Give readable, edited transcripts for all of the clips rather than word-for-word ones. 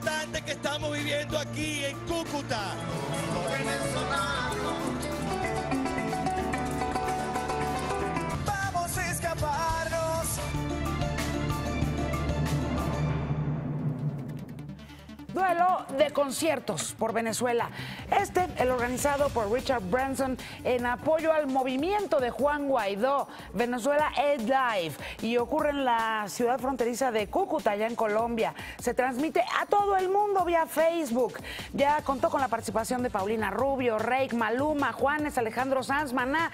importante que estamos viviendo aquí en Cúcuta. Vamos a escaparnos. Duelo de conciertos por Venezuela. El organizado por Richard Branson en apoyo al movimiento de Juan Guaidó, Venezuela Aid Live, y ocurre en la ciudad fronteriza de Cúcuta, allá en Colombia. Se transmite a todo el mundo vía Facebook. Ya contó con la participación de Paulina Rubio, Reik, Maluma, Juanes, Alejandro Sanz, Maná,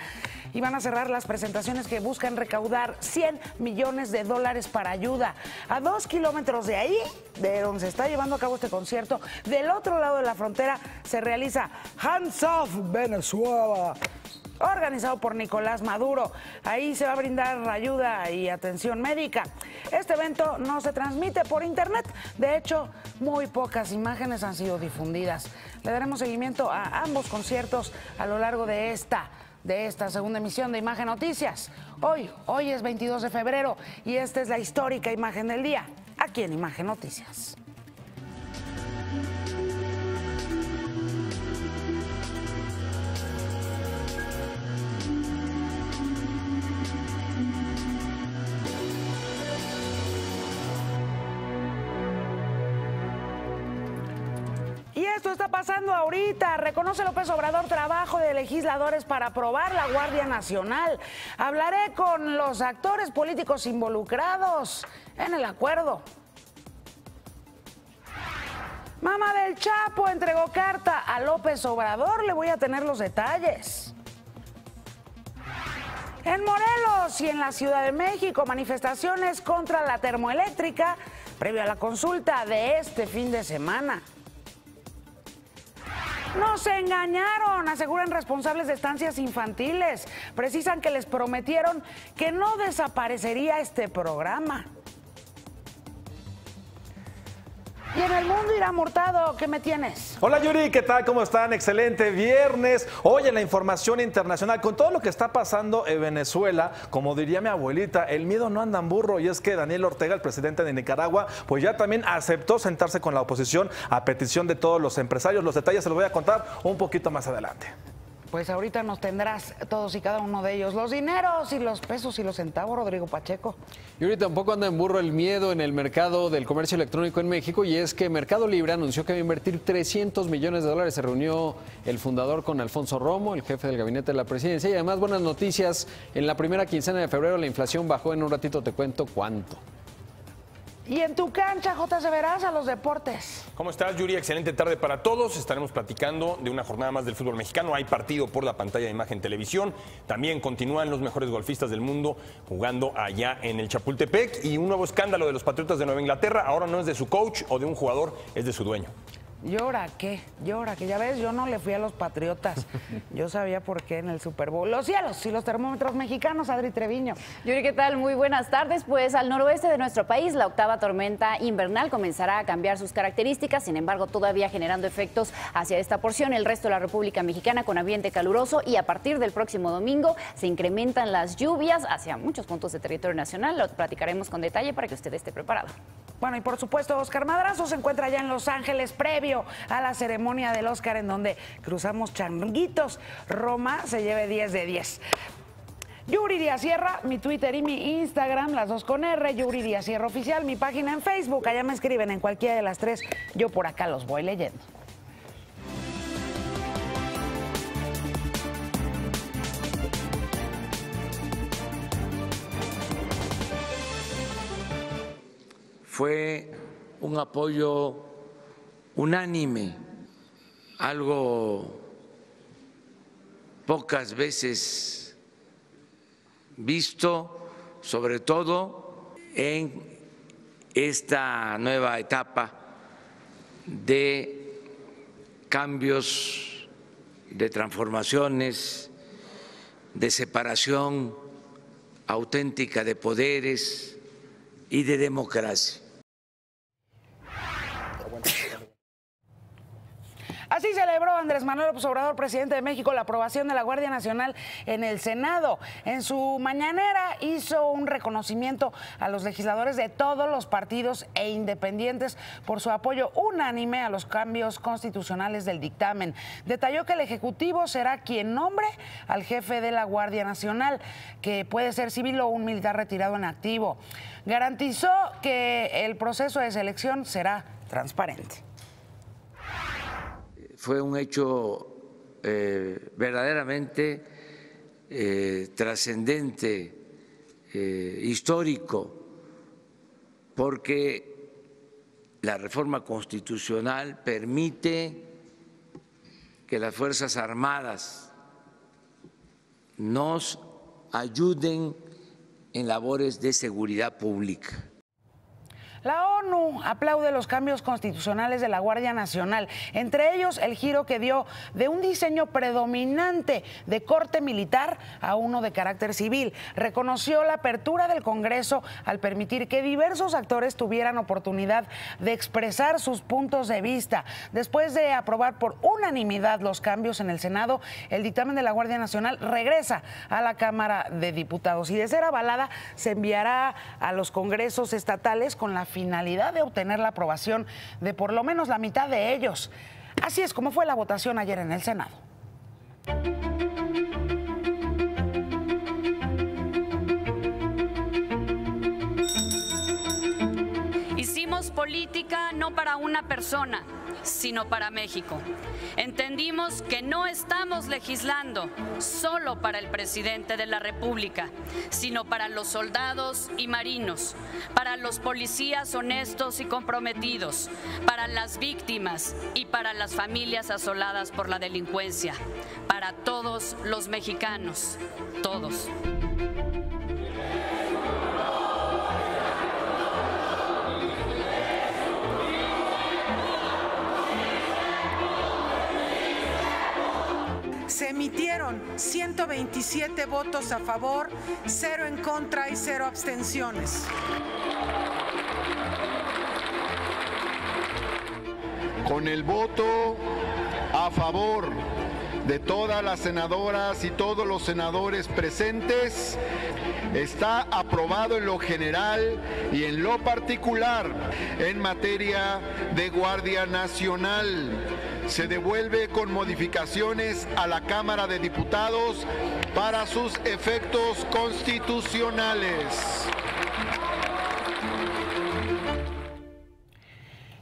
y van a cerrar las presentaciones que buscan recaudar $100 millones para ayuda. A 2 kilómetros de ahí, de donde se está llevando a cabo este concierto, del otro lado de la frontera, se realiza Hands Off Venezuela, organizado por Nicolás Maduro. Ahí se va a brindar ayuda y atención médica. Este evento no se transmite por internet. De hecho, muy pocas imágenes han sido difundidas. Le daremos seguimiento a ambos conciertos a lo largo de esta segunda emisión de Imagen Noticias. Hoy es 22 de febrero y esta es la histórica imagen del día, aquí en Imagen Noticias. Y esto está pasando ahorita. Reconoce López Obrador trabajo de legisladores para aprobar la Guardia Nacional. Hablaré con los actores políticos involucrados en el acuerdo. Mamá del Chapo entregó carta a López Obrador. Le voy a tener los detalles. En Morelos y en la Ciudad de México, manifestaciones contra la termoeléctrica previo a la consulta de este fin de semana. Nos engañaron, aseguran responsables de estancias infantiles. Precisan que les prometieron que no desaparecería este programa. Y en el mundo, Irán Hurtado, ¿qué me tienes? Hola Yuri, ¿qué tal? ¿Cómo están? Excelente viernes. Hoy en la información internacional, con todo lo que está pasando en Venezuela, como diría mi abuelita, el miedo no anda en burro, y es que Daniel Ortega, el presidente de Nicaragua, pues ya también aceptó sentarse con la oposición a petición de todos los empresarios. Los detalles se los voy a contar un poquito más adelante. Pues ahorita nos tendrás todos y cada uno de ellos, los dineros y los pesos y los centavos, Rodrigo Pacheco. Y ahorita tampoco anda en burro el miedo en el mercado del comercio electrónico en México, y es que Mercado Libre anunció que va a invertir $300 millones. Se reunió el fundador con Alfonso Romo, el jefe del gabinete de la presidencia, y además buenas noticias. En la primera quincena de febrero la inflación bajó. En un ratito te cuento cuánto. Y en tu cancha, J.C. Veraza, los deportes. ¿Cómo estás, Yuri? Excelente tarde para todos. Estaremos platicando de una jornada más del fútbol mexicano. Hay partido por la pantalla de Imagen Televisión. También continúan los mejores golfistas del mundo jugando allá en el Chapultepec. Y un nuevo escándalo de los Patriotas de Nueva Inglaterra. Ahora no es de su coach o de un jugador, es de su dueño. Llora que ya ves, yo no le fui a los Patriotas. Yo sabía por qué en el Super Bowl. Los cielos y los termómetros mexicanos, Adri Treviño. Yuri, ¿qué tal? Muy buenas tardes. Pues al noroeste de nuestro país, la octava tormenta invernal comenzará a cambiar sus características, sin embargo, todavía generando efectos hacia esta porción. El resto de la República Mexicana con ambiente caluroso, y a partir del próximo domingo se incrementan las lluvias hacia muchos puntos de territorio nacional. Lo platicaremos con detalle para que usted esté preparado. Bueno, y por supuesto, Oscar Madrazo se encuentra allá en Los Ángeles previo a la ceremonia del Oscar, en donde cruzamos changuitos. Roma se lleve 10 de 10. Yuri Díaz Sierra, mi Twitter y mi Instagram, las dos con R, Yuri Díaz Sierra Oficial, mi página en Facebook. Allá me escriben en cualquiera de las tres. Yo por acá los voy leyendo. Fue un apoyo unánime, algo pocas veces visto, sobre todo en esta nueva etapa de cambios, de transformaciones, de separación auténtica de poderes y de democracia. Así celebró logró Andrés Manuel López Obrador, presidente de México, la aprobación de la Guardia Nacional en el Senado. En su mañanera hizo un reconocimiento a los legisladores de todos los partidos e independientes por su apoyo unánime a los cambios constitucionales del dictamen. Detalló que el Ejecutivo será quien nombre al jefe de la Guardia Nacional, que puede ser civil o un militar retirado en activo. Garantizó que el proceso de selección será transparente. Fue un hecho verdaderamente trascendente, histórico, porque la reforma constitucional permite que las Fuerzas Armadas nos ayuden en labores de seguridad pública. La ONU aplaude los cambios constitucionales de la Guardia Nacional, entre ellos el giro que dio de un diseño predominante de corte militar a uno de carácter civil. Reconoció la apertura del Congreso al permitir que diversos actores tuvieran oportunidad de expresar sus puntos de vista. Después de aprobar por unanimidad los cambios en el Senado, el dictamen de la Guardia Nacional regresa a la Cámara de Diputados y, de ser avalada, se enviará a los congresos estatales con la finalidad de obtener la aprobación de por lo menos la mitad de ellos. Así es como fue la votación ayer en el Senado. Hicimos política no para una persona, sino para México. Entendimos que no estamos legislando solo para el presidente de la República, sino para los soldados y marinos, para los policías honestos y comprometidos, para las víctimas y para las familias asoladas por la delincuencia, para todos los mexicanos, todos. Se emitieron 127 votos a favor, 0 en contra y 0 abstenciones. Con el voto a favor de todas las senadoras y todos los senadores presentes, está aprobado en lo general y en lo particular en materia de Guardia Nacional. Se devuelve con modificaciones a la Cámara de Diputados para sus efectos constitucionales.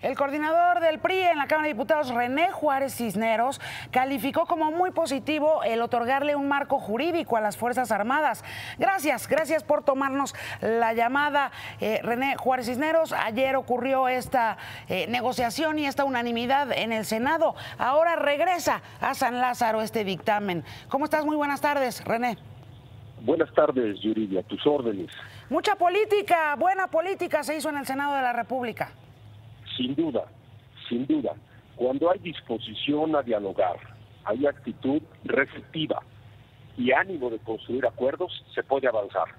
El coordinador del PRI en la Cámara de Diputados, René Juárez Cisneros, calificó como muy positivo el otorgarle un marco jurídico a las Fuerzas Armadas. Gracias por tomarnos la llamada, René Juárez Cisneros. Ayer ocurrió esta negociación y esta unanimidad en el Senado. Ahora regresa a San Lázaro este dictamen. ¿Cómo estás? Muy buenas tardes, René. Buenas tardes, Yuridia, a tus órdenes. Mucha política, buena política se hizo en el Senado de la República. Sin duda, sin duda. Cuando hay disposición a dialogar, hay actitud receptiva y ánimo de construir acuerdos, se puede avanzar.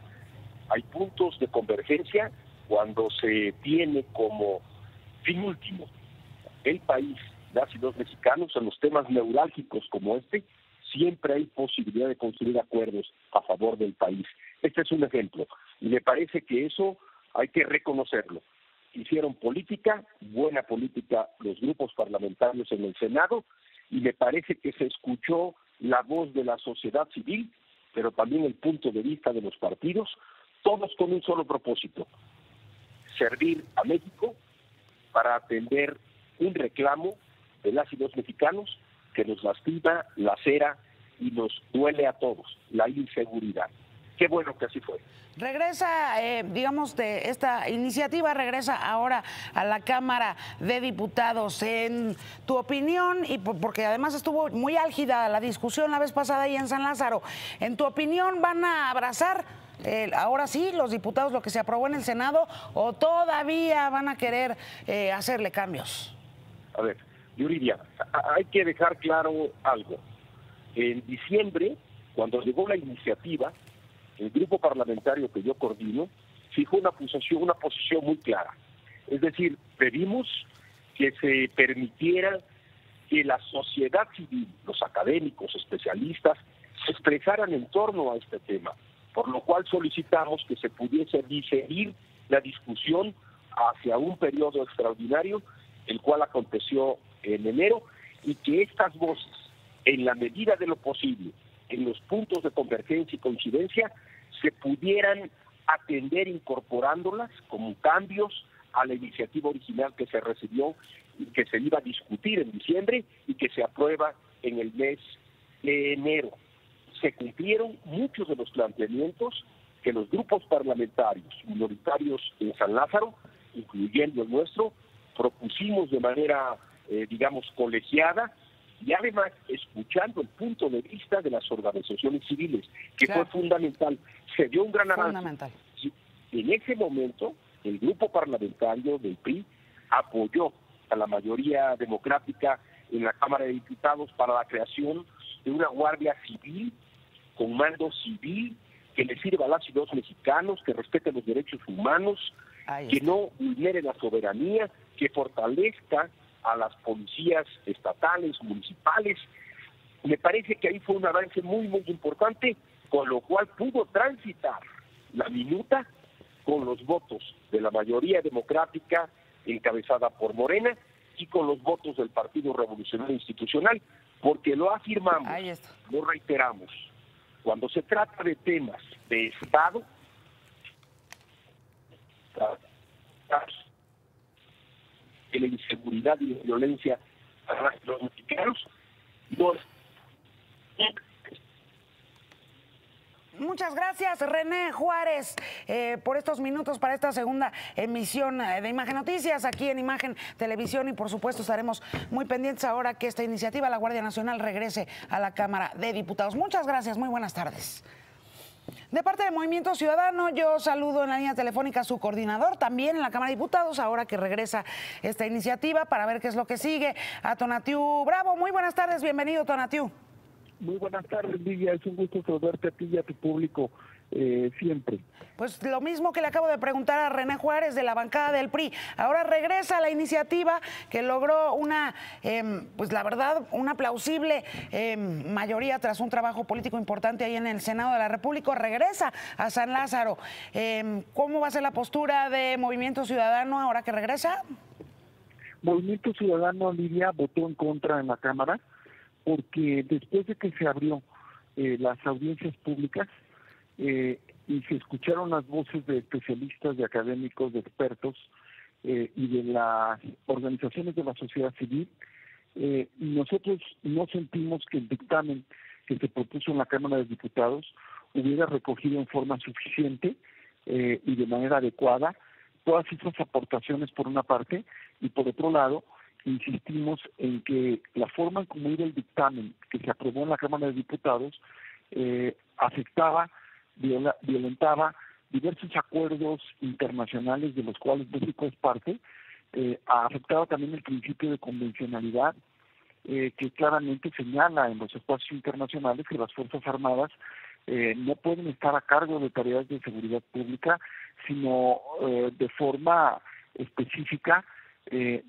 Hay puntos de convergencia cuando se tiene como fin último el país, las y los mexicanos, en los temas neurálgicos como este, siempre hay posibilidad de construir acuerdos a favor del país. Este es un ejemplo y me parece que eso hay que reconocerlo. Hicieron política, buena política los grupos parlamentarios en el Senado, y me parece que se escuchó la voz de la sociedad civil, pero también el punto de vista de los partidos, todos con un solo propósito: servir a México para atender un reclamo de las y los mexicanos que nos lastima, lacera y nos duele a todos: la inseguridad. Qué bueno que así fue. Regresa, digamos, de esta iniciativa, regresa ahora a la Cámara de Diputados. En tu opinión, y porque además estuvo muy álgida la discusión la vez pasada ahí en San Lázaro, en tu opinión, ¿van a abrazar ahora sí los diputados lo que se aprobó en el Senado o todavía van a querer hacerle cambios? A ver, Yuridia, hay que dejar claro algo. En diciembre, cuando llegó la iniciativa, el grupo parlamentario que yo coordino fijó una posición muy clara. Es decir, pedimos que se permitiera que que la sociedad civil, los académicos, especialistas, se expresaran en torno a este tema, por lo cual solicitamos que se pudiese diferir la discusión hacia un periodo extraordinario, el cual aconteció en enero, y que estas voces, en la medida de lo posible, en los puntos de convergencia y coincidencia, se pudieran atender incorporándolas como cambios a la iniciativa original que se recibió y que se iba a discutir en diciembre y que se aprueba en el mes de enero. Se cumplieron muchos de los planteamientos que los grupos parlamentarios minoritarios en San Lázaro, incluyendo el nuestro, propusimos de manera, colegiada, y además escuchando el punto de vista de las organizaciones civiles, que fue fundamental. Se dio un gran avance. En ese momento, el grupo parlamentario del PRI apoyó a la mayoría democrática en la Cámara de Diputados para la creación de una Guardia Civil con mando civil que le sirva a las y los mexicanos, que respete los derechos humanos, que no vulnere la soberanía, que fortalezca a las policías estatales, municipales. Me parece que ahí fue un avance muy, muy importante, con lo cual pudo transitar la minuta con los votos de la mayoría democrática encabezada por Morena y con los votos del Partido Revolucionario Institucional, porque lo afirmamos, lo reiteramos, cuando se trata de temas de Estado, de la inseguridad y la violencia a los mexicanos, Muchas gracias, René Juárez, por estos minutos para esta segunda emisión de Imagen Noticias aquí en Imagen Televisión, y por supuesto estaremos muy pendientes ahora que esta iniciativa, la Guardia Nacional, regrese a la Cámara de Diputados. Muchas gracias, muy buenas tardes. De parte de Movimiento Ciudadano, yo saludo en la línea telefónica a su coordinador, también en la Cámara de Diputados, ahora que regresa esta iniciativa, para ver qué es lo que sigue, a Tonatiuh Bravo. Muy buenas tardes, bienvenido, Tonatiuh. Muy buenas tardes, Lidia. Es un gusto saludarte a ti y a tu público siempre. Pues lo mismo que le acabo de preguntar a René Juárez de la bancada del PRI. Ahora regresa la iniciativa que logró una, pues la verdad, una plausible mayoría tras un trabajo político importante ahí en el Senado de la República. Regresa a San Lázaro. ¿Cómo va a ser la postura de Movimiento Ciudadano ahora que regresa? Movimiento Ciudadano, Lidia, votó en contra en la Cámara, porque después de que se abrió las audiencias públicas y se escucharon las voces de especialistas, de académicos, de expertos y de las organizaciones de la sociedad civil, nosotros no sentimos que el dictamen que se propuso en la Cámara de Diputados hubiera recogido en forma suficiente y de manera adecuada todas esas aportaciones por una parte, y por otro lado insistimos en que la forma en cómo iba el dictamen que se aprobó en la Cámara de Diputados afectaba, violentaba diversos acuerdos internacionales de los cuales México es parte, afectaba también el principio de convencionalidad, que claramente señala en los espacios internacionales que las Fuerzas Armadas no pueden estar a cargo de tareas de seguridad pública, sino de forma específica,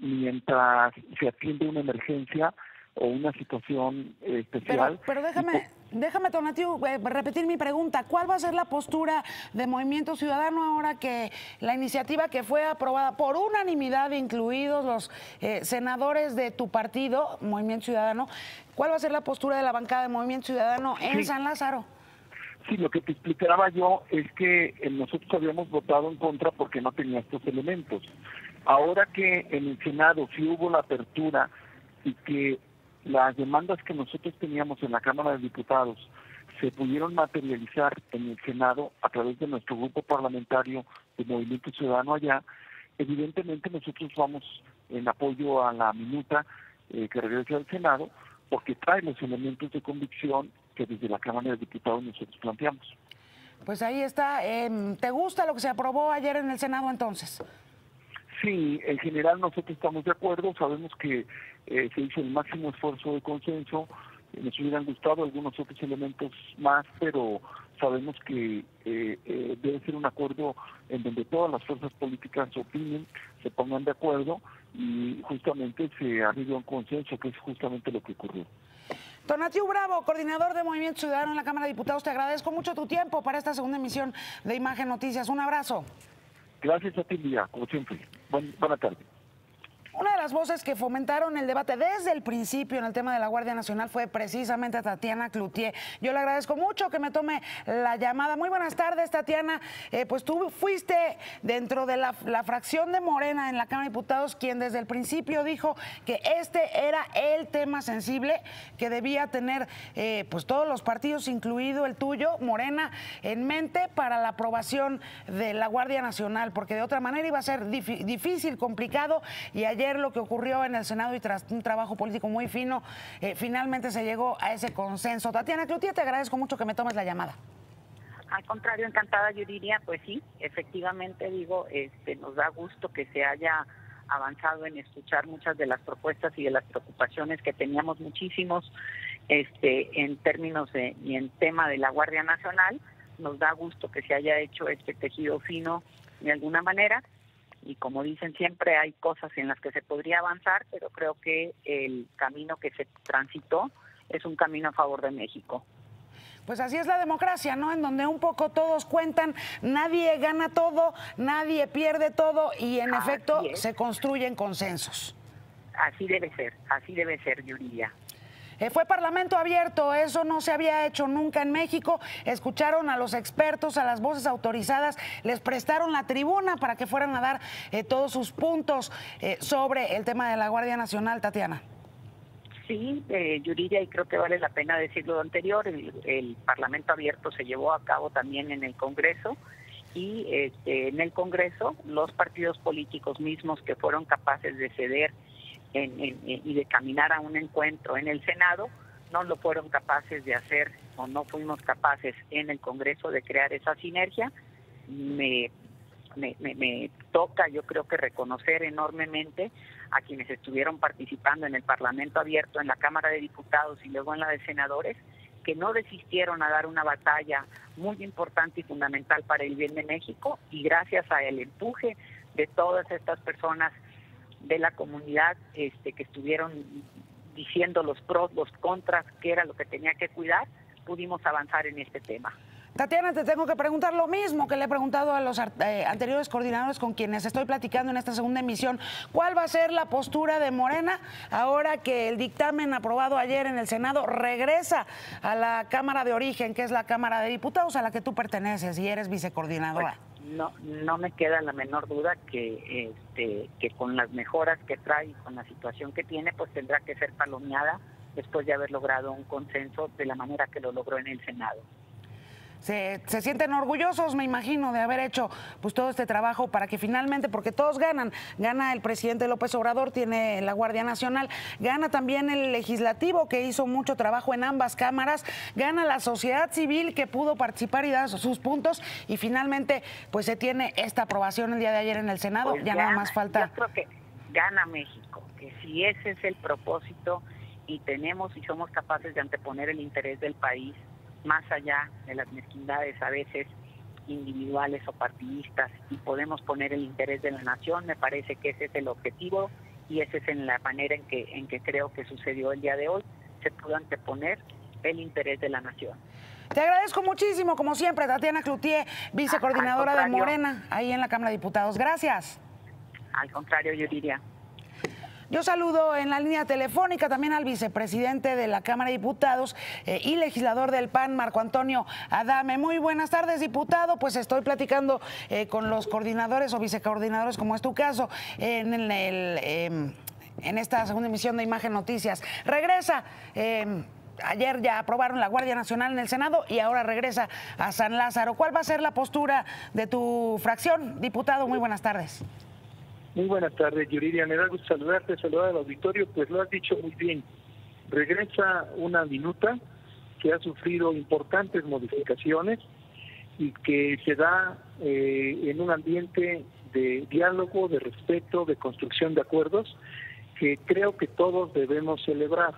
mientras se atiende una emergencia o una situación especial. Pero déjame, Tonatiuh, repetir mi pregunta. ¿Cuál va a ser la postura de Movimiento Ciudadano ahora que la iniciativa que fue aprobada por unanimidad, incluidos los senadores de tu partido, Movimiento Ciudadano, cuál va a ser la postura de la bancada de Movimiento Ciudadano en San Lázaro? Sí, lo que te explicaba yo es que nosotros habíamos votado en contra porque no tenía estos elementos. Ahora que en el Senado sí hubo la apertura y que las demandas que nosotros teníamos en la Cámara de Diputados se pudieron materializar en el Senado a través de nuestro grupo parlamentario de Movimiento Ciudadano allá, evidentemente nosotros vamos en apoyo a la minuta que regresa al Senado, porque trae los elementos de convicción que desde la Cámara de Diputados nosotros planteamos. Pues ahí está. ¿Te gusta lo que se aprobó ayer en el Senado entonces? Sí, en general nosotros estamos de acuerdo, sabemos que se hizo el máximo esfuerzo de consenso, Nos hubieran gustado algunos otros elementos más, pero sabemos que debe ser un acuerdo en donde todas las fuerzas políticas opinen, se pongan de acuerdo y justamente se ha habido un consenso, que es justamente lo que ocurrió. Tonatiu Bravo, coordinador de Movimiento Ciudadano en la Cámara de Diputados, te agradezco mucho tu tiempo para esta segunda emisión de Imagen Noticias. Un abrazo. Gracias a ti, Lía, como siempre. Buena tarde. Una de las voces que fomentaron el debate desde el principio en el tema de la Guardia Nacional fue precisamente Tatiana Cloutier. Yo le agradezco mucho que me tome la llamada. Muy buenas tardes, Tatiana. Pues tú fuiste dentro de la fracción de Morena en la Cámara de Diputados quien desde el principio dijo que este era el tema sensible que debía tener pues todos los partidos, incluido el tuyo, Morena, en mente para la aprobación de la Guardia Nacional, porque de otra manera iba a ser difícil, complicado, y ayer lo que ocurrió en el Senado y tras un trabajo político muy fino, finalmente se llegó a ese consenso. Tatiana Cloutier, te agradezco mucho que me tomes la llamada. Al contrario, encantada, yo diría, pues sí, efectivamente nos da gusto que se haya avanzado en escuchar muchas de las propuestas y de las preocupaciones que teníamos muchísimos en términos y en tema de la Guardia Nacional. Nos da gusto que se haya hecho este tejido fino de alguna manera. Y como dicen siempre, hay cosas en las que se podría avanzar, pero creo que el camino que se transitó es un camino a favor de México. Pues así es la democracia, ¿no? En donde un poco todos cuentan, nadie gana todo, nadie pierde todo y en efecto se construyen consensos. Así debe ser, yo diría. Fue Parlamento abierto, eso no se había hecho nunca en México. Escucharon a los expertos, a las voces autorizadas, les prestaron la tribuna para que fueran a dar todos sus puntos sobre el tema de la Guardia Nacional, Tatiana. Sí, Yuridia, y creo que vale la pena decir lo anterior, el Parlamento abierto se llevó a cabo también en el Congreso y en el Congreso los partidos políticos mismos que fueron capaces de ceder y de caminar a un encuentro en el Senado, no lo fueron capaces de hacer o no fuimos capaces en el Congreso de crear esa sinergia. Me toca, yo creo que reconocer enormemente a quienes estuvieron participando en el Parlamento abierto, en la Cámara de Diputados y luego en la de Senadores, que no desistieron a dar una batalla muy importante y fundamental para el bien de México, y gracias al empuje de todas estas personas de la comunidad que estuvieron diciendo los pros, los contras, qué era lo que tenía que cuidar, pudimos avanzar en este tema. Tatiana, te tengo que preguntar lo mismo que le he preguntado a los anteriores coordinadores con quienes estoy platicando en esta segunda emisión. ¿Cuál va a ser la postura de Morena ahora que el dictamen aprobado ayer en el Senado regresa a la Cámara de Origen, que es la Cámara de Diputados a la que tú perteneces y eres vicecoordinadora? No me queda la menor duda que con las mejoras que trae y con la situación que tiene, pues tendrá que ser palomeada después de haber logrado un consenso de la manera que lo logró en el Senado. Se sienten orgullosos, me imagino, de haber hecho pues todo este trabajo para que finalmente, porque todos ganan, gana el presidente López Obrador, tiene la Guardia Nacional, gana también el legislativo que hizo mucho trabajo en ambas cámaras, gana la sociedad civil que pudo participar y dar sus puntos y finalmente pues se tiene esta aprobación el día de ayer en el Senado, pues ya nada más falta. Yo creo que gana México, que si ese es el propósito y somos capaces de anteponer el interés del país más allá de las mezquindades a veces individuales o partidistas y podemos poner el interés de la nación, me parece que ese es el objetivo y esa es en la manera en que creo que sucedió el día de hoy, se pudo anteponer el interés de la nación. Te agradezco muchísimo, como siempre, Tatiana Cloutier, vicecoordinadora de Morena, ahí en la Cámara de Diputados. Gracias. Al contrario, yo diría. Yo saludo en la línea telefónica también al vicepresidente de la Cámara de Diputados y legislador del PAN, Marco Antonio Adame. Muy buenas tardes, diputado. Pues estoy platicando con los coordinadores o vicecoordinadores, como es tu caso, en esta segunda emisión de Imagen Noticias. Regresa. Ayer ya aprobaron la Guardia Nacional en el Senado y ahora regresa a San Lázaro. ¿Cuál va a ser la postura de tu fracción, diputado? Muy buenas tardes. Muy buenas tardes, Yuridia. Me da gusto saludarte, saludar al auditorio. Pues lo has dicho muy bien. Regresa una minuta que ha sufrido importantes modificaciones y que se da en un ambiente de diálogo, de respeto, de construcción de acuerdos que creo que todos debemos celebrar.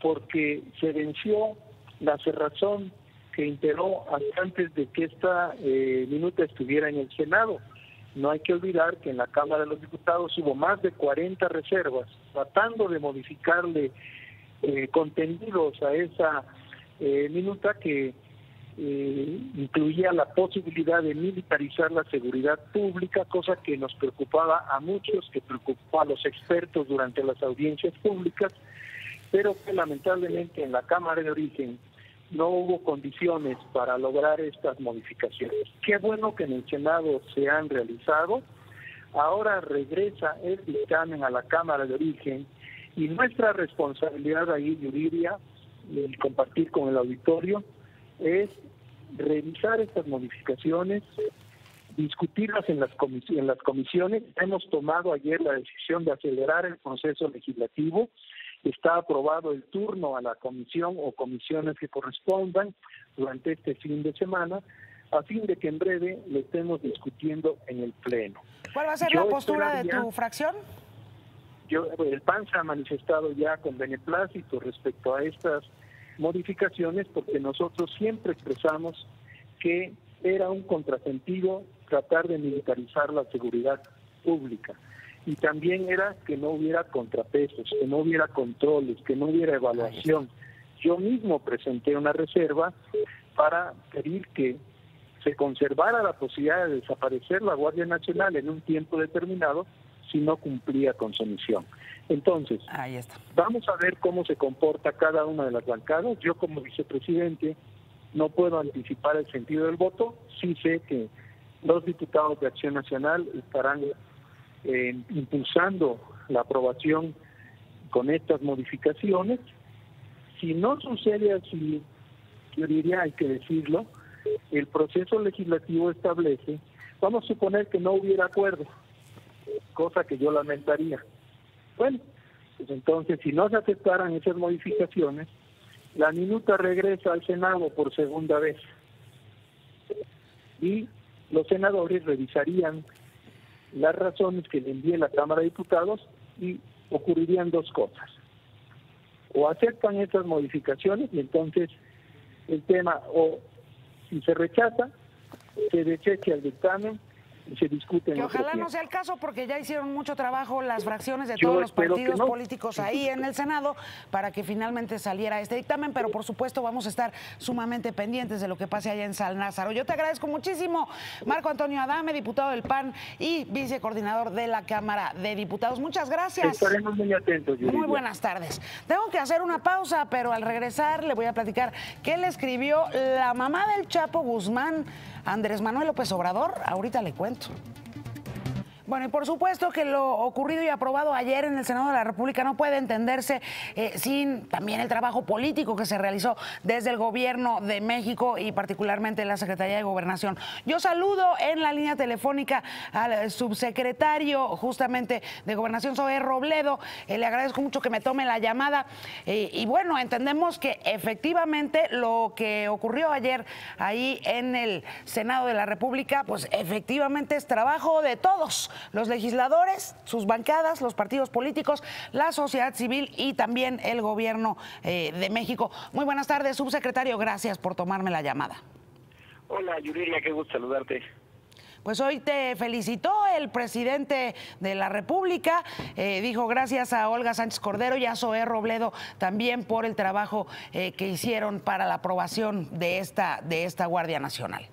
porque se venció la cerrazón que imperó hasta antes de que esta minuta estuviera en el Senado. No hay que olvidar que en la Cámara de los Diputados hubo más de 40 reservas tratando de modificarle contenidos a esa minuta que incluía la posibilidad de militarizar la seguridad pública, cosa que nos preocupaba a muchos, que preocupó a los expertos durante las audiencias públicas, pero que lamentablemente en la Cámara de Origen no hubo condiciones para lograr estas modificaciones. Qué bueno que en el Senado se han realizado. Ahora regresa el dictamen a la Cámara de Origen y nuestra responsabilidad ahí, Yuridia, y compartir con el auditorio, es revisar estas modificaciones, discutirlas en las comisiones. Hemos tomado ayer la decisión de acelerar el proceso legislativo. Está aprobado el turno a la comisión o comisiones que correspondan durante este fin de semana, a fin de que en breve lo estemos discutiendo en el Pleno. ¿Cuál va a ser la postura de tu fracción? El PAN se ha manifestado ya con beneplácito respecto a estas modificaciones, porque nosotros siempre expresamos que era un contrasentido tratar de militarizar la seguridad pública. Y también era que no hubiera contrapesos, que no hubiera controles, que no hubiera evaluación. Yo mismo presenté una reserva para pedir que se conservara la posibilidad de desaparecer la Guardia Nacional en un tiempo determinado si no cumplía con su misión. Entonces, ahí está. Vamos a ver cómo se comporta cada una de las bancadas. Yo como vicepresidente no puedo anticipar el sentido del voto. Sí sé que los diputados de Acción Nacional estarán impulsando la aprobación con estas modificaciones. Si no sucede así, yo diría, hay que decirlo, el proceso legislativo establece, vamos a suponer que no hubiera acuerdo, cosa que yo lamentaría. Bueno, pues entonces, si no se aceptaran esas modificaciones, la minuta regresa al Senado por segunda vez y los senadores revisarían las razones que le envíe la Cámara de Diputados y ocurrirían dos cosas. O aceptan esas modificaciones y entonces el tema, o si se rechaza, se desecha el dictamen y se discute. Que ojalá no sea el caso, porque ya hicieron mucho trabajo las fracciones de todos los partidos políticos ahí en el Senado para que finalmente saliera este dictamen, pero por supuesto vamos a estar sumamente pendientes de lo que pase allá en San Lázaro. Yo te agradezco muchísimo, Marco Antonio Adame, diputado del PAN y vicecoordinador de la Cámara de Diputados. Muchas gracias. Estaremos muy atentos, Yuridia. Muy buenas tardes. Tengo que hacer una pausa, pero al regresar le voy a platicar qué le escribió la mamá del Chapo Guzmán, Andrés Manuel López Obrador. Ahorita le cuento. Bueno, y por supuesto que lo ocurrido y aprobado ayer en el Senado de la República no puede entenderse sin también el trabajo político que se realizó desde el Gobierno de México y particularmente en la Secretaría de Gobernación. Yo saludo en la línea telefónica al subsecretario justamente de Gobernación, Zoé Robledo. Le agradezco mucho que me tome la llamada. Y bueno, entendemos que efectivamente lo que ocurrió ayer ahí en el Senado de la República, pues efectivamente es trabajo de todos. Los legisladores, sus bancadas, los partidos políticos, la sociedad civil y también el Gobierno de México. Muy buenas tardes, subsecretario. Gracias por tomarme la llamada. Hola, Yuridia, qué gusto saludarte. Pues hoy te felicitó el presidente de la República, dijo gracias a Olga Sánchez Cordero y a Zoé Robledo también por el trabajo que hicieron para la aprobación de esta Guardia Nacional.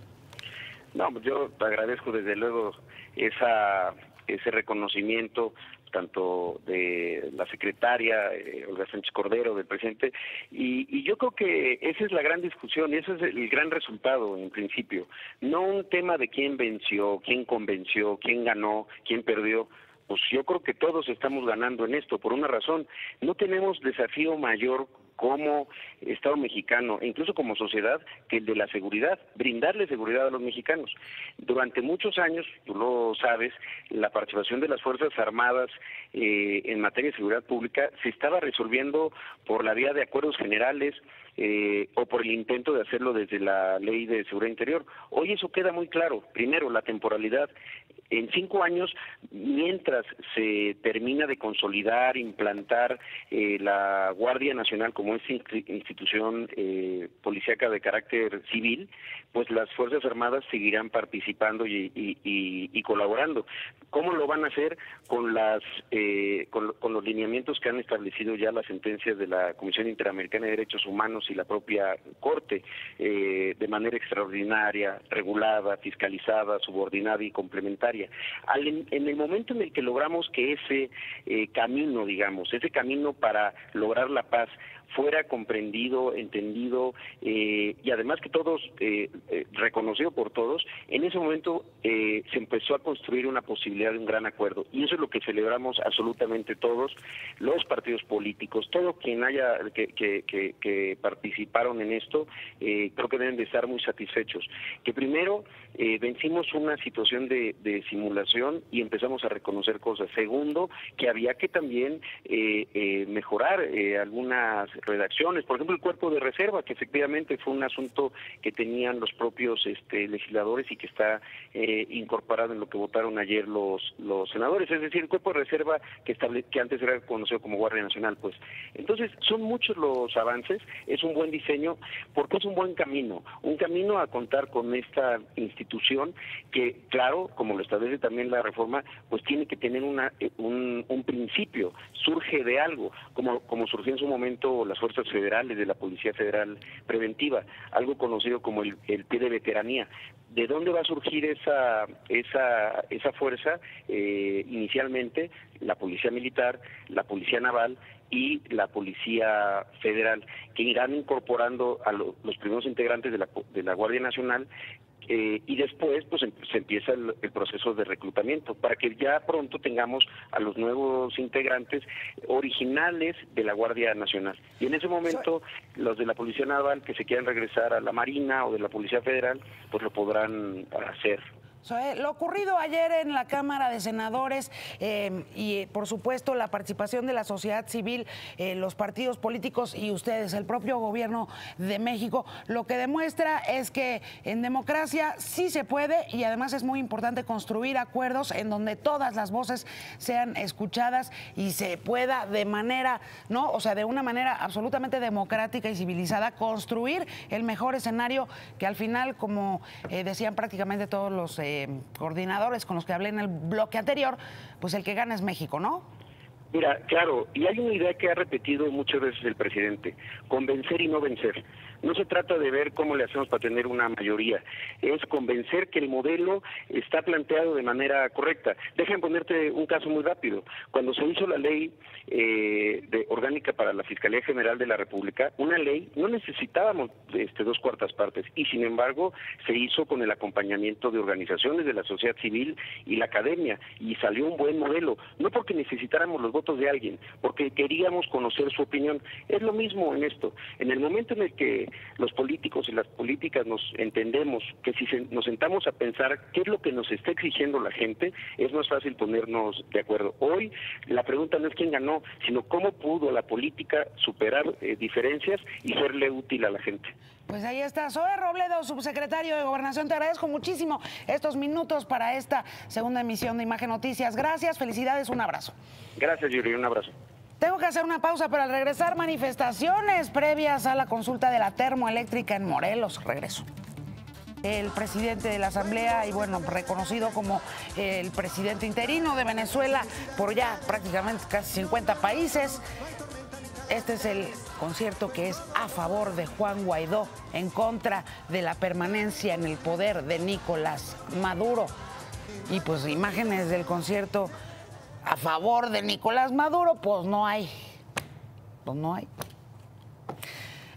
No, yo te agradezco desde luego ese reconocimiento tanto de la secretaria Olga Sánchez Cordero, del presidente, y yo creo que esa es la gran discusión y ese es el gran resultado en principio, no un tema de quién venció, quién convenció, quién ganó, quién perdió. Pues yo creo que todos estamos ganando en esto, por una razón, no tenemos desafío mayor como Estado mexicano e incluso como sociedad que el de la seguridad, brindarle seguridad a los mexicanos. Durante muchos años, tú lo sabes, la participación de las Fuerzas Armadas en materia de seguridad pública se estaba resolviendo por la vía de acuerdos generales o por el intento de hacerlo desde la Ley de Seguridad Interior. Hoy eso queda muy claro. Primero, la temporalidad. en 5 años, mientras se termina de consolidar, implantar la Guardia Nacional como esta institución policíaca de carácter civil, pues las Fuerzas Armadas seguirán participando y colaborando. ¿Cómo lo van a hacer? Con los lineamientos que han establecido ya las sentencias de la Comisión Interamericana de Derechos Humanos y la propia Corte, de manera extraordinaria, regulada, fiscalizada, subordinada y complementaria. En el momento en el que logramos que ese camino, digamos, ese camino para lograr la paz fuera comprendido, entendido y además que todos, reconocido por todos, en ese momento se empezó a construir una posibilidad de un gran acuerdo, y eso es lo que celebramos absolutamente todos, los partidos políticos, todo quien haya que participaron en esto, creo que deben de estar muy satisfechos, que primero vencimos una situación de simulación y empezamos a reconocer cosas. Segundo, que había que también mejorar algunas redacciones, por ejemplo el cuerpo de reserva, que efectivamente fue un asunto que tenían los propios legisladores y que está incorporado en lo que votaron ayer los senadores, es decir, el cuerpo de reserva que antes era conocido como Guardia Nacional, pues. Entonces, son muchos los avances, es un buen diseño, porque es un buen camino a contar con esta institución que, claro, como lo establece también la reforma, pues tiene que tener un principio, surge de algo, como surgió en su momento las fuerzas federales de la Policía Federal Preventiva, algo conocido como el pie de veteranía. ¿De dónde va a surgir esa fuerza? Inicialmente, la Policía Militar, la Policía Naval y la Policía Federal, que irán incorporando a los primeros integrantes de la Guardia Nacional, y después pues se empieza el proceso de reclutamiento para que ya pronto tengamos a los nuevos integrantes originales de la Guardia Nacional, y en ese momento los de la Policía Naval que se quieran regresar a la Marina o de la Policía Federal pues lo podrán hacer. Lo ocurrido ayer en la Cámara de Senadores y, por supuesto, la participación de la sociedad civil, los partidos políticos y ustedes, el propio gobierno de México, lo que demuestra es que en democracia sí se puede, y además es muy importante construir acuerdos en donde todas las voces sean escuchadas y se pueda de manera, ¿no? O sea, de una manera absolutamente democrática y civilizada construir el mejor escenario que al final, como decían prácticamente todos los coordinadores con los que hablé en el bloque anterior, pues el que gana es México, ¿no? Mira, claro, y hay una idea que ha repetido muchas veces el presidente: convencer y no vencer. No se trata de ver cómo le hacemos para tener una mayoría, es convencer que el modelo está planteado de manera correcta. Déjame ponerte un caso muy rápido. Cuando se hizo la ley orgánica para la Fiscalía General de la República, una ley, no necesitábamos 2/4 partes, y sin embargo se hizo con el acompañamiento de organizaciones de la sociedad civil y la academia, y salió un buen modelo, no porque necesitáramos los votos de alguien, porque queríamos conocer su opinión. Es lo mismo en esto. En el momento en el que los políticos y las políticas nos entendemos que si nos sentamos a pensar qué es lo que nos está exigiendo la gente, es más fácil ponernos de acuerdo. Hoy la pregunta no es quién ganó, sino cómo pudo la política superar diferencias y serle útil a la gente. Pues ahí está. Zoe Robledo, subsecretario de Gobernación, te agradezco muchísimo estos minutos para esta segunda emisión de Imagen Noticias. Gracias, felicidades, un abrazo. Gracias, Yuri, un abrazo. Tengo que hacer una pausa, pero al regresar, manifestaciones previas a la consulta de la termoeléctrica en Morelos. Regreso. El presidente de la Asamblea y, bueno, reconocido como el presidente interino de Venezuela por ya prácticamente casi 50 países. Este es el concierto que es a favor de Juan Guaidó, en contra de la permanencia en el poder de Nicolás Maduro. Y pues imágenes del concierto a favor de Nicolás Maduro, pues no hay. Pues no hay.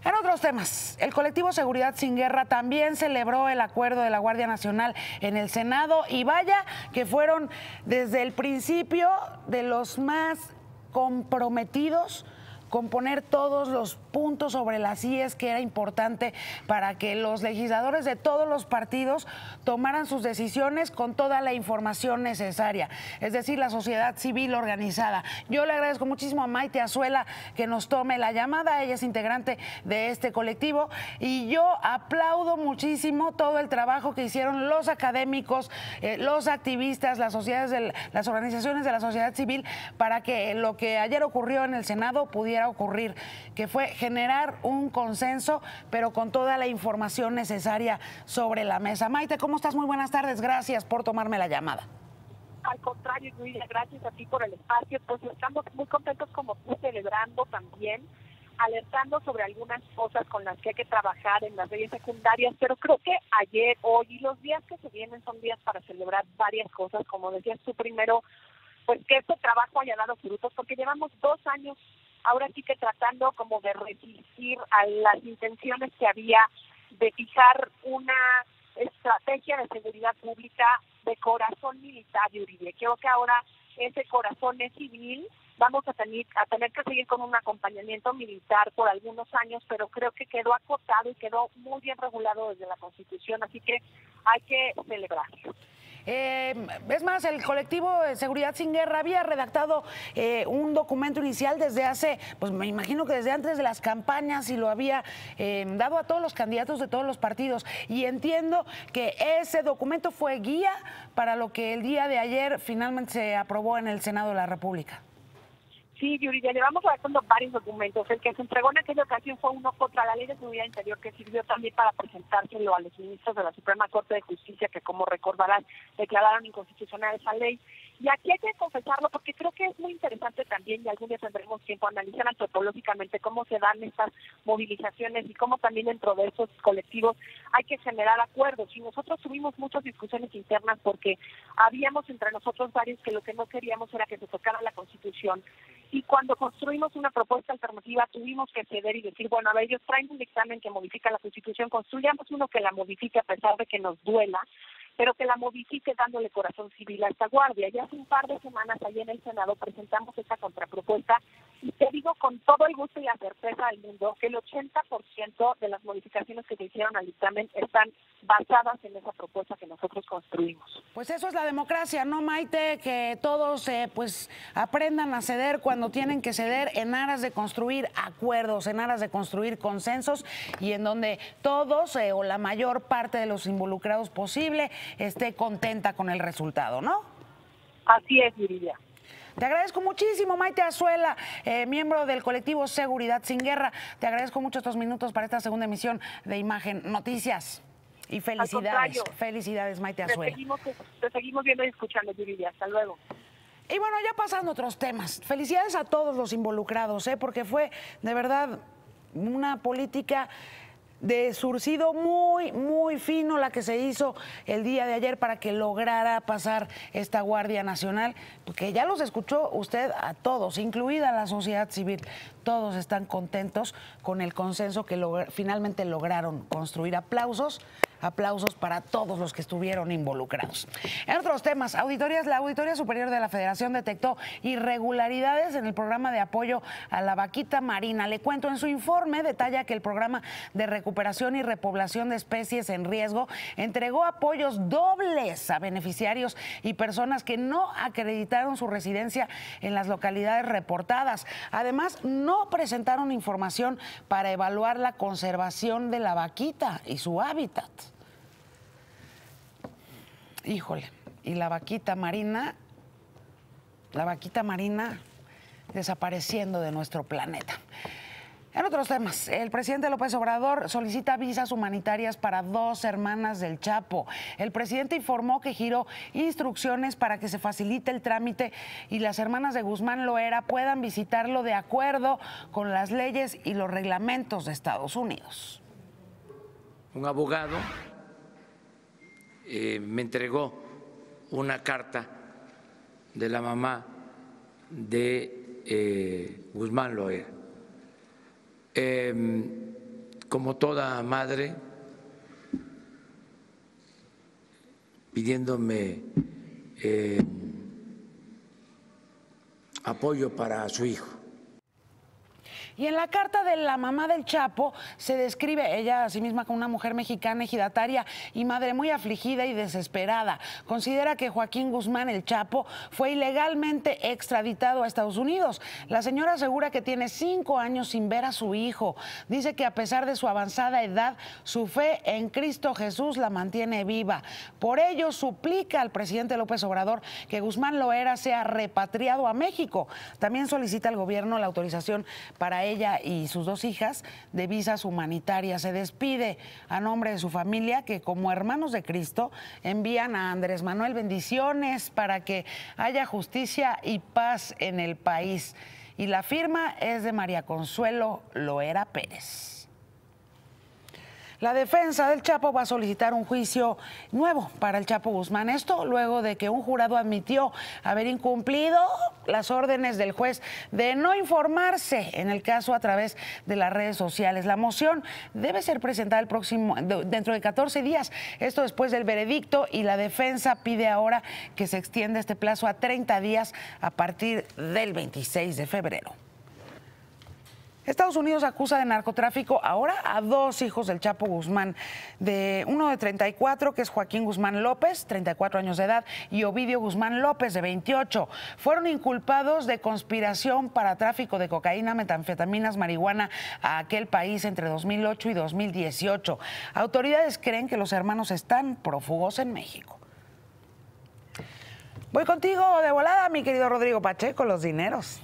En otros temas, el colectivo Seguridad Sin Guerra también celebró el acuerdo de la Guardia Nacional en el Senado, y vaya que fueron desde el principio de los más comprometidos con poner todos los puntos sobre las IES que era importante para que los legisladores de todos los partidos tomaran sus decisiones con toda la información necesaria, es decir, la sociedad civil organizada. Yo le agradezco muchísimo a Maite Azuela que nos tome la llamada, ella es integrante de este colectivo, y yo aplaudo muchísimo todo el trabajo que hicieron los académicos, los activistas, las organizaciones de la sociedad civil para que lo que ayer ocurrió en el Senado pudiera ocurrir, que fue generar un consenso, pero con toda la información necesaria sobre la mesa. Maite, ¿cómo estás? Muy buenas tardes, gracias por tomarme la llamada. Al contrario, Luisa, gracias a ti por el espacio. Pues estamos muy contentos como tú, celebrando también, alertando sobre algunas cosas con las que hay que trabajar en las leyes secundarias, pero creo que ayer, hoy y los días que se vienen son días para celebrar varias cosas, como decías tú primero, pues que este trabajo haya dado frutos, porque llevamos 2 años ahora sí que tratando como de resistir a las intenciones que había de fijar una estrategia de seguridad pública de corazón militar, Yuridia. Creo que ahora ese corazón es civil. Vamos a tener que seguir con un acompañamiento militar por algunos años, pero creo que quedó acotado y quedó muy bien regulado desde la Constitución, así que hay que celebrarlo. Es más, el colectivo de Seguridad Sin Guerra había redactado un documento inicial desde hace, pues me imagino que desde antes de las campañas, y lo había dado a todos los candidatos de todos los partidos. Y entiendo que ese documento fue guía para lo que el día de ayer finalmente se aprobó en el Senado de la República. Sí, Yuridia, llevamos redactando varios documentos. El que se entregó en aquella ocasión fue uno contra la Ley de Seguridad Interior, que sirvió también para presentárselo a los ministros de la Suprema Corte de Justicia, que como recordarán, declararon inconstitucional esa ley. Y aquí hay que confesarlo porque creo que es muy interesante también, y algún día tendremos tiempo, analizar antropológicamente cómo se dan estas movilizaciones y cómo también dentro de esos colectivos hay que generar acuerdos. Y nosotros tuvimos muchas discusiones internas porque habíamos entre nosotros varios que lo que no queríamos era que se tocara la Constitución. Y cuando construimos una propuesta alternativa tuvimos que ceder y decir, bueno, a ver, ellos traen un dictamen que modifica la Constitución, construyamos uno que la modifique a pesar de que nos duela, pero que la modifique dándole corazón civil a esta guardia. Ya hace un par de semanas allí en el Senado presentamos esta contrapropuesta y te digo con todo el gusto y la certeza del mundo que el 80% de las modificaciones que se hicieron al dictamen están basadas en esa propuesta que nosotros construimos. Pues eso es la democracia, ¿no, Maite? Que todos pues aprendan a ceder cuando tienen que ceder en aras de construir acuerdos, en aras de construir consensos, y en donde todos o la mayor parte de los involucrados posible esté contenta con el resultado, ¿no? Así es, Yuridia. Te agradezco muchísimo, Maite Azuela, miembro del colectivo Seguridad Sin Guerra. Te agradezco mucho estos minutos para esta segunda emisión de Imagen Noticias. Y felicidades, felicidades, Maite Azuela. Te seguimos viendo y escuchando, Yuridia. Hasta luego. Y bueno, ya pasando a otros temas. Felicidades a todos los involucrados, porque fue de verdad una política de surcido muy, muy fino la que se hizo el día de ayer para que lograra pasar esta Guardia Nacional, porque ya los escuchó usted a todos, incluida la sociedad civil. Todos están contentos con el consenso que finalmente lograron construir. Aplausos para todos los que estuvieron involucrados. En otros temas, la Auditoría Superior de la Federación detectó irregularidades en el programa de apoyo a la vaquita marina. Le cuento, en su informe detalla que el programa de recuperación y repoblación de especies en riesgo entregó apoyos dobles a beneficiarios y personas que no acreditaron su residencia en las localidades reportadas. Además, no presentaron información para evaluar la conservación de la vaquita y su hábitat. Híjole, y la vaquita marina desapareciendo de nuestro planeta. En otros temas, el presidente López Obrador solicita visas humanitarias para 2 hermanas del Chapo. El presidente informó que giró instrucciones para que se facilite el trámite y las hermanas de Guzmán Loera puedan visitarlo de acuerdo con las leyes y los reglamentos de Estados Unidos. Un abogado me entregó una carta de la mamá de Guzmán Loera. Como toda madre, pidiéndome apoyo para su hijo. Y en la carta de la mamá del Chapo se describe ella a sí misma como una mujer mexicana, ejidataria y madre muy afligida y desesperada. Considera que Joaquín Guzmán, el Chapo, fue ilegalmente extraditado a Estados Unidos. La señora asegura que tiene 5 años sin ver a su hijo. Dice que a pesar de su avanzada edad, su fe en Cristo Jesús la mantiene viva. Por ello, suplica al presidente López Obrador que Guzmán Loera sea repatriado a México. También solicita al gobierno la autorización para ella y sus 2 hijas de visas humanitarias. Se despide a nombre de su familia que, como hermanos de Cristo, envían a Andrés Manuel bendiciones para que haya justicia y paz en el país. Y la firma es de María Consuelo Loera Pérez. La defensa del Chapo va a solicitar un juicio nuevo para el Chapo Guzmán. Esto luego de que un jurado admitió haber incumplido las órdenes del juez de no informarse en el caso a través de las redes sociales. La moción debe ser presentada dentro de 14 días. Esto después del veredicto, y la defensa pide ahora que se extienda este plazo a 30 días a partir del 26 de febrero. Estados Unidos acusa de narcotráfico ahora a 2 hijos del Chapo Guzmán, uno de 34, que es Joaquín Guzmán López, 34 años de edad, y Ovidio Guzmán López, de 28. Fueron inculpados de conspiración para tráfico de cocaína, metanfetaminas, marihuana a aquel país entre 2008 y 2018. Autoridades creen que los hermanos están prófugos en México. Voy contigo de volada, mi querido Rodrigo Pacheco, los dineros.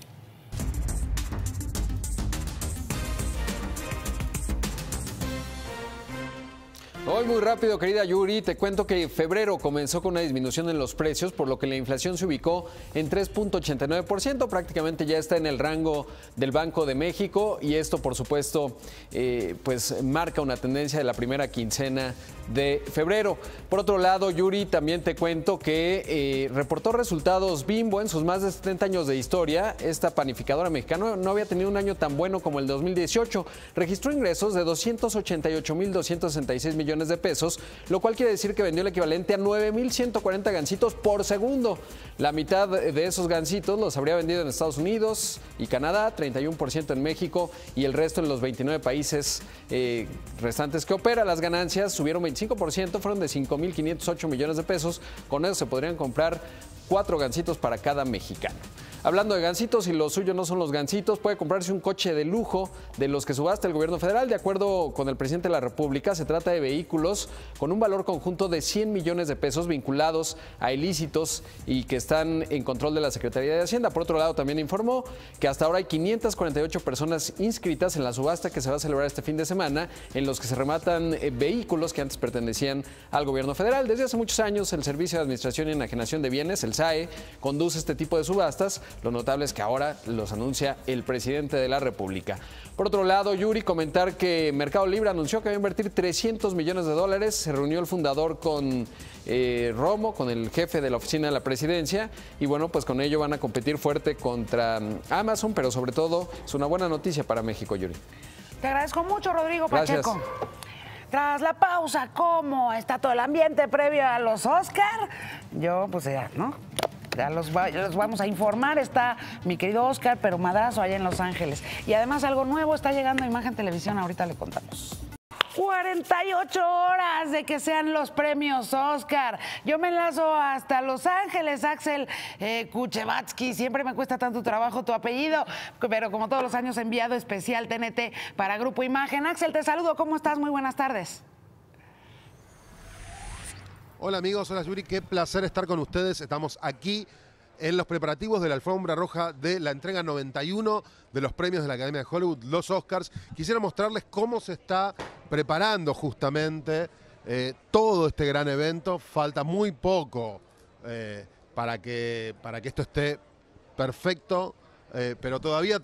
Hoy muy rápido, querida Yuri, te cuento que febrero comenzó con una disminución en los precios, por lo que la inflación se ubicó en 3.89%, prácticamente ya está en el rango del Banco de México, y esto por supuesto pues marca una tendencia de la primera quincena de febrero. Por otro lado, Yuri, también te cuento que reportó resultados Bimbo en sus más de 70 años de historia. Esta panificadora mexicana no había tenido un año tan bueno como el 2018. Registró ingresos de 288.266 millones de pesos, lo cual quiere decir que vendió el equivalente a 9.140 gancitos por segundo. La mitad de esos gancitos los habría vendido en Estados Unidos y Canadá, 31% en México y el resto en los 29 países restantes que opera. Las ganancias subieron 25%, fueron de 5.508 millones de pesos. Con eso se podrían comprar 4 gancitos para cada mexicano. Hablando de gancitos, y lo suyo no son los gancitos, puede comprarse un coche de lujo de los que subasta el gobierno federal. De acuerdo con el presidente de la República, se trata de vehículos con un valor conjunto de 100 millones de pesos vinculados a ilícitos y que están en control de la Secretaría de Hacienda. Por otro lado, también informó que hasta ahora hay 548 personas inscritas en la subasta que se va a celebrar este fin de semana, en los que se rematan vehículos que antes pertenecían al gobierno federal. Desde hace muchos años, el Servicio de Administración y Enajenación de Bienes, el SAE, conduce este tipo de subastas. Lo notable es que ahora los anuncia el presidente de la República. Por otro lado, Yuri, comentar que Mercado Libre anunció que va a invertir $300 millones. Se reunió el fundador con Romo, con el jefe de la oficina de la presidencia, y bueno, pues con ello van a competir fuerte contra Amazon, pero sobre todo es una buena noticia para México, Yuri. Te agradezco mucho, Rodrigo Gracias. Pacheco. Tras la pausa, ¿cómo está todo el ambiente previo a los Oscar? Yo, pues ya, ¿no? Ya los vamos a informar. Está mi querido Oscar, pero madrazo allá en Los Ángeles. Y además algo nuevo está llegando a Imagen Televisión, ahorita le contamos. 48 horas de que sean los premios Oscar. Yo me enlazo hasta Los Ángeles. Axel Kuchevatsky, siempre me cuesta tanto trabajo tu apellido, pero como todos los años, enviado especial TNT para Grupo Imagen. Axel, te saludo, ¿cómo estás? Muy buenas tardes. Hola amigos, hola Yuri, qué placer estar con ustedes. Estamos aquí en los preparativos de la alfombra roja de la entrega 91 de los premios de la Academia de Hollywood, los Oscars. Quisiera mostrarles cómo se está preparando justamente todo este gran evento. Falta muy poco para que esto esté perfecto, pero todavía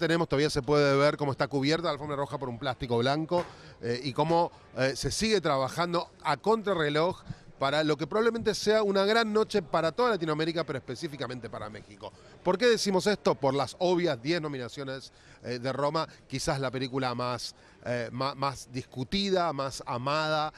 se puede ver cómo está cubierta la alfombra roja por un plástico blanco y cómo se sigue trabajando a contrarreloj para lo que probablemente sea una gran noche para toda Latinoamérica, pero específicamente para México. ¿Por qué decimos esto? Por las obvias 10 nominaciones de Roma, quizás la película más discutida, más amada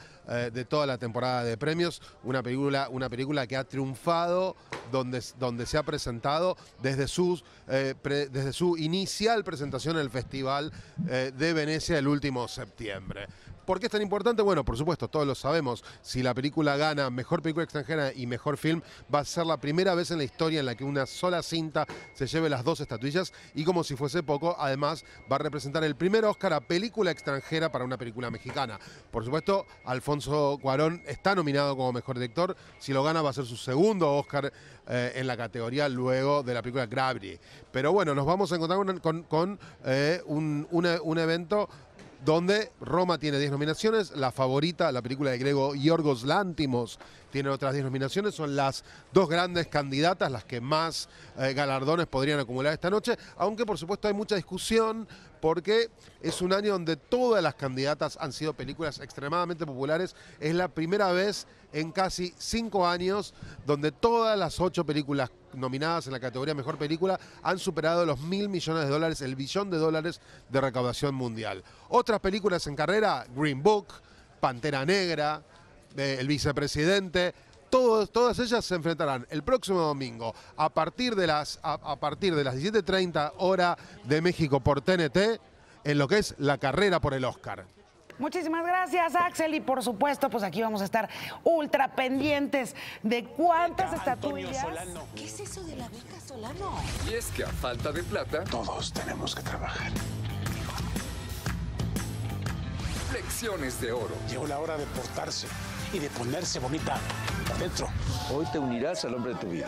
de toda la temporada de premios, una película que ha triunfado donde se ha presentado desde su inicial presentación en el Festival de Venecia el último septiembre. ¿Por qué es tan importante? Bueno, por supuesto, todos lo sabemos. Si la película gana Mejor Película Extranjera y Mejor Film, va a ser la primera vez en la historia en la que una sola cinta se lleve las 2 estatuillas y, como si fuese poco, además va a representar el primer Oscar a película extranjera para una película mexicana. Por supuesto, Alfonso Cuarón está nominado como Mejor Director. Si lo gana va a ser su segundo Oscar en la categoría luego de la película Gravity. Pero bueno, nos vamos a encontrar con un evento donde Roma tiene 10 nominaciones, la favorita, la película de griego Yorgos Lanthimos, tiene otras 10 nominaciones, son las 2 grandes candidatas, las que más galardones podrían acumular esta noche, aunque por supuesto hay mucha discusión porque es un año donde todas las candidatas han sido películas extremadamente populares. Es la primera vez en casi 5 años donde todas las 8 películas nominadas en la categoría Mejor Película han superado los $1.000 millones, el $1 billón de recaudación mundial. Otras películas en carrera, Green Book, Pantera Negra, El Vicepresidente, todas ellas se enfrentarán el próximo domingo a partir de las 17:30 hora de México por TNT en lo que es la carrera por el Oscar. Muchísimas gracias, Axel, y por supuesto, pues aquí vamos a estar ultra pendientes de cuántas estatuillas. ¿Qué es eso de la beca Solano? Y es que a falta de plata, Todos tenemos que trabajar. lecciones de oro. Llegó la hora de portarse y de ponerse bonita por dentro. Hoy te unirás al hombre de tu vida.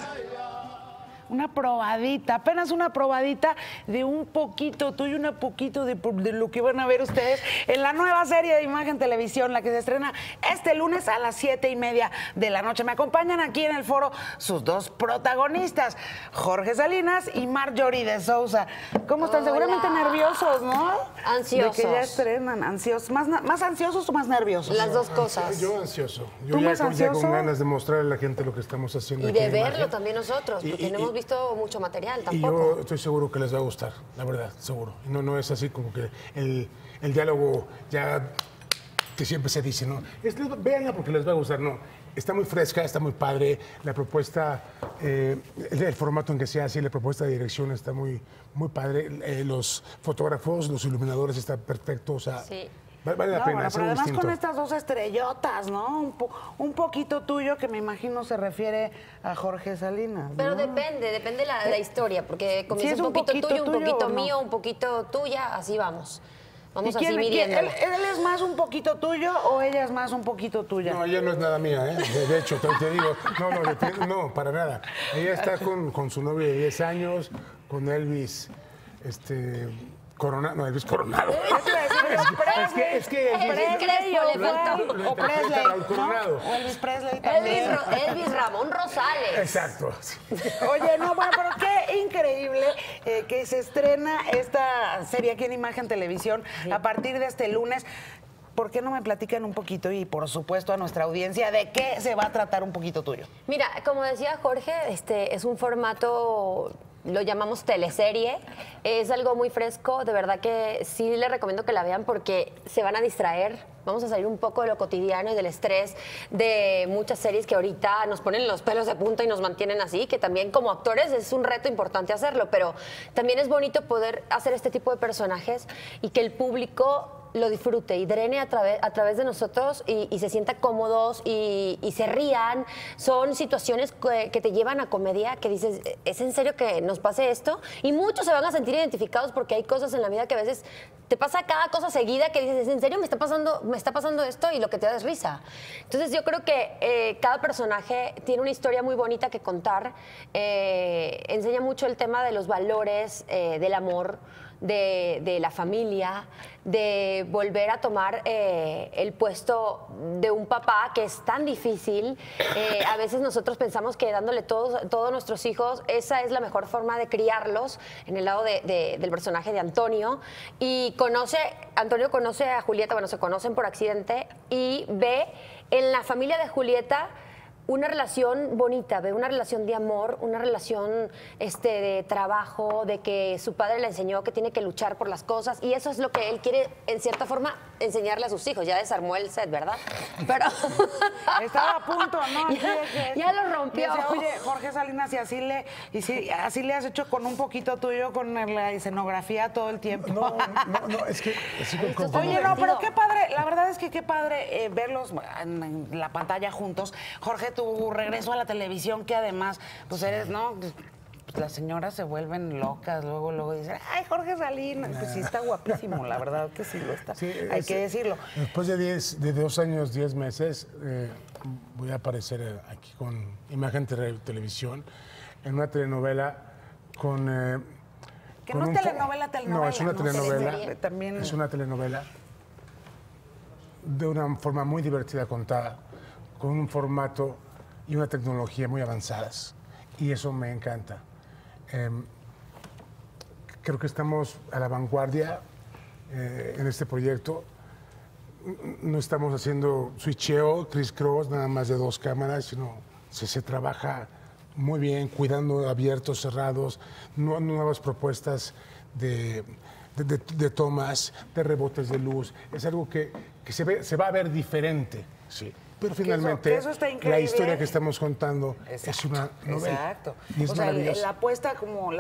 Una probadita, apenas una probadita de un poquito tuyo, un poquito de lo que van a ver ustedes en la nueva serie de Imagen Televisión, la que se estrena este lunes a las 7:30 de la noche. Me acompañan aquí en el foro sus 2 protagonistas, Jorge Salinas y Marjorie de Sousa. ¿Cómo están? Hola. Seguramente nerviosos, ¿no? Ansiosos. De que ya estrenan, ansiosos. ¿Más ansiosos o más nerviosos? Las 2 cosas. Yo ansioso. ¿Tú Yo más ya ansioso? con ganas de mostrarle a la gente lo que estamos haciendo Y aquí de en verlo Imagen. también nosotros, porque no hemos visto mucho material Y tampoco. yo estoy seguro que les va a gustar, la verdad, seguro. No es así como que el diálogo ya que siempre se dice, ¿no? Véanla porque les va a gustar, no. Está muy fresca, está muy padre. La propuesta, el formato en que se hace, la propuesta de dirección está muy padre. Los fotógrafos, los iluminadores están perfectos. O sea, Sí. vale la No, pena, bueno, es pero algo además distinto. con estas 2 estrellotas, ¿no? Un poquito tuyo, que me imagino se refiere a Jorge Salinas, ¿no? Pero depende la historia, porque comienza es un un poquito poquito tuyo, un tuyo, poquito ¿o no? mío, un poquito tuya, así vamos. Vamos ¿Y así quién- midiéndolo. ¿Él es más un poquito tuyo o ella es más un poquito tuya? No, ella no es nada mía, ¿eh? De hecho, te digo, no, para nada. Ella está con su novio de 10 años, con Elvis, Coronado. No, Elvis Coronado. Es que Presley o le faltó. lo O Presley, interpreta Raúl ¿no? Coronado. O Elvis Presley también. Elvis Ramón Rosales. Exacto. Oye, no, bueno, pero qué increíble que se estrena esta serie aquí en Imagen Televisión a partir de este lunes. ¿Por qué no me platican un poquito y, por supuesto, a nuestra audiencia de qué se va a tratar un poquito tuyo? Mira, como decía Jorge, es un formato, lo llamamos teleserie, es algo muy fresco, de verdad que sí les recomiendo que la vean porque se van a distraer, vamos a salir un poco de lo cotidiano y del estrés de muchas series que ahorita nos ponen los pelos de punta y nos mantienen así, que también como actores es un reto importante hacerlo, pero también es bonito poder hacer este tipo de personajes y que el público lo disfrute y drene a través de nosotros y se sienta cómodos y se rían. Son situaciones que te llevan a comedia, que dices, ¿es en serio que nos pase esto? Y muchos se van a sentir identificados porque hay cosas en la vida que a veces te pasa cada cosa seguida que dices, ¿es en serio me está pasando esto? Y lo que te da es risa. Entonces yo creo que cada personaje tiene una historia muy bonita que contar. Enseña mucho el tema de los valores, del amor, de la familia, de volver a tomar el puesto de un papá que es tan difícil. A veces nosotros pensamos que dándole todos a nuestros hijos, esa es la mejor forma de criarlos, en el lado del personaje de Antonio. Y Antonio conoce a Julieta, bueno, se conocen por accidente, y ve en la familia de Julieta una relación bonita, ve una relación de amor, una relación de trabajo, de que su padre le enseñó que tiene que luchar por las cosas y eso es lo que él quiere, en cierta forma, enseñarle a sus hijos. Ya desarmó el set, ¿verdad? Pero estaba a punto, ¿no? Ya lo rompió. Dice, oye, Jorge Salinas, y así le has hecho con un poquito tuyo, con la escenografía todo el tiempo. No, es que... Oye, no, pero qué padre, la verdad es que qué padre verlos en la pantalla juntos. Jorge, tu regreso a la televisión, que además, pues eres, ¿no? Pues las señoras se vuelven locas, luego dicen, ay, Jorge Salinas. Pues sí está guapísimo, la verdad que sí lo está. Sí, hay que decirlo. Después de 2 años, 10 meses, voy a aparecer aquí con Imagen Televisión, en una telenovela con... que no es telenovela. No, es una telenovela. También... Es una telenovela de una forma muy divertida contada, con un formato y una tecnología muy avanzadas. Y eso me encanta. Creo que estamos a la vanguardia en este proyecto. No estamos haciendo switcheo, criss-cross, nada más de 2 cámaras, sino se trabaja muy bien, cuidando abiertos, cerrados, nuevas propuestas de tomas, de rebotes de luz. Es algo que se va a ver diferente, sí. Pero finalmente, eso está la historia que estamos contando es una novela. Exacto. Y es maravilloso. La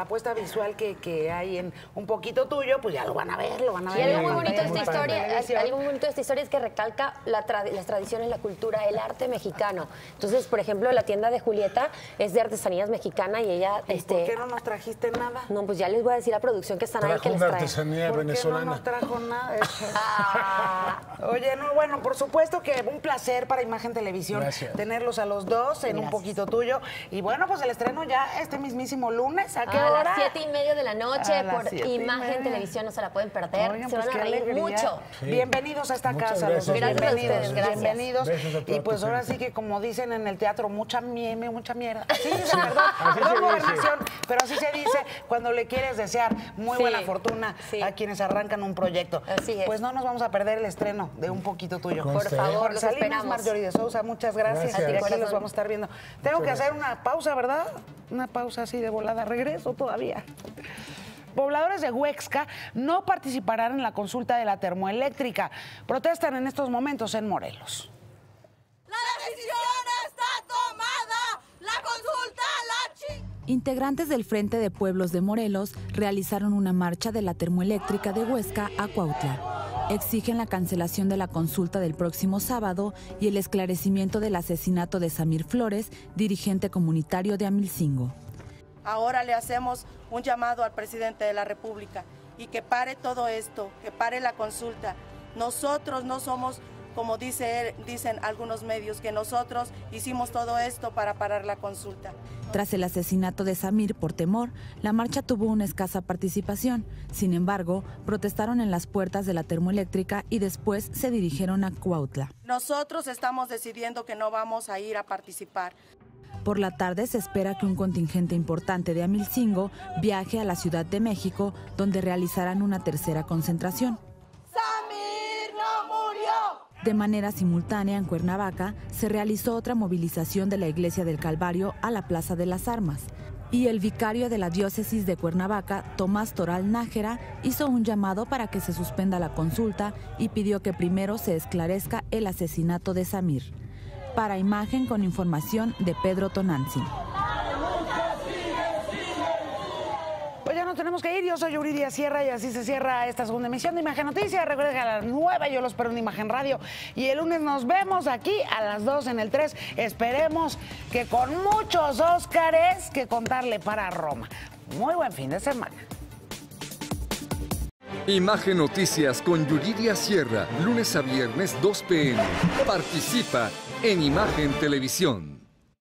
apuesta visual que hay en un poquito tuyo, pues ya lo van a ver, Y algo muy bonito de esta historia, algo muy bonito de esta historia es que recalca las tradiciones, la cultura, el arte mexicano. Entonces, por ejemplo, la tienda de Julieta es de artesanías mexicana y ella... ¿Y por qué no nos trajiste nada? No, pues ya les voy a decir a producción que están ahí que les trae. Artesanía venezolana. ¿Por qué no nos trajo nada? Oye, no, bueno, por supuesto que un placer para Imagen Televisión. Gracias. Tenerlos a los dos en un poquito tuyo. Y bueno, pues el estreno ya este mismísimo lunes. ¿A qué hora? A las 7:30 de la noche A las por 7:30. Imagen Televisión. No se la pueden perder. Oigan, se pues van a reír mucho. Sí. Bienvenidos a esta casa. Gracias. Los dos. Gracias a Bienvenidos. ustedes, gracias. Bienvenidos. Y pues ahora sí que, como dicen en el teatro, mucha mierda. Así dice, perdón, gobernación. Pero así se dice cuando le quieres desear muy buena fortuna a quienes arrancan un proyecto. Así es. Pues no nos vamos a perder el estreno de un poquito tuyo. Por favor, los Salinas, esperamos. Marjorie de Sousa, muchas gracias. Gracias. Y aquí los vamos a estar viendo. Tengo que hacer una pausa, ¿verdad? Una pausa así de volada. Regreso todavía. Pobladores de Huexca no participarán en la consulta de la termoeléctrica. Protestan en estos momentos en Morelos. ¡La decisión está tomada! ¡La consulta Integrantes del Frente de Pueblos de Morelos realizaron una marcha de la termoeléctrica de Huesca a Cuautla. Exigen la cancelación de la consulta del próximo sábado y el esclarecimiento del asesinato de Samir Flores, dirigente comunitario de Amilcingo. Ahora le hacemos un llamado al presidente de la República y que pare todo esto, que pare la consulta. Nosotros no somos, como dicen algunos medios, que nosotros hicimos todo esto para parar la consulta. Tras el asesinato de Samir por temor, la marcha tuvo una escasa participación. Sin embargo, protestaron en las puertas de la termoeléctrica y después se dirigieron a Cuautla. Nosotros estamos decidiendo que no vamos a ir a participar. Por la tarde se espera que un contingente importante de Amilcingo viaje a la Ciudad de México, donde realizarán una tercera concentración. ¡Samir no murió! De manera simultánea, en Cuernavaca, se realizó otra movilización de la Iglesia del Calvario a la Plaza de las Armas. Y el vicario de la diócesis de Cuernavaca, Tomás Toral Nájera, hizo un llamado para que se suspenda la consulta y pidió que primero se esclarezca el asesinato de Samir. Para Imagen, con información de Pedro Tonantzin. Pues ya nos tenemos que ir. Yo soy Yuridia Sierra y así se cierra esta segunda emisión de Imagen Noticias. Recuerden que a las 9 yo los espero en Imagen Radio. Y el lunes nos vemos aquí a las 2 en el 3. Esperemos que con muchos Óscares que contarle para Roma. Muy buen fin de semana. Imagen Noticias con Yuridia Sierra, lunes a viernes 2 p.m. Participa en Imagen Televisión.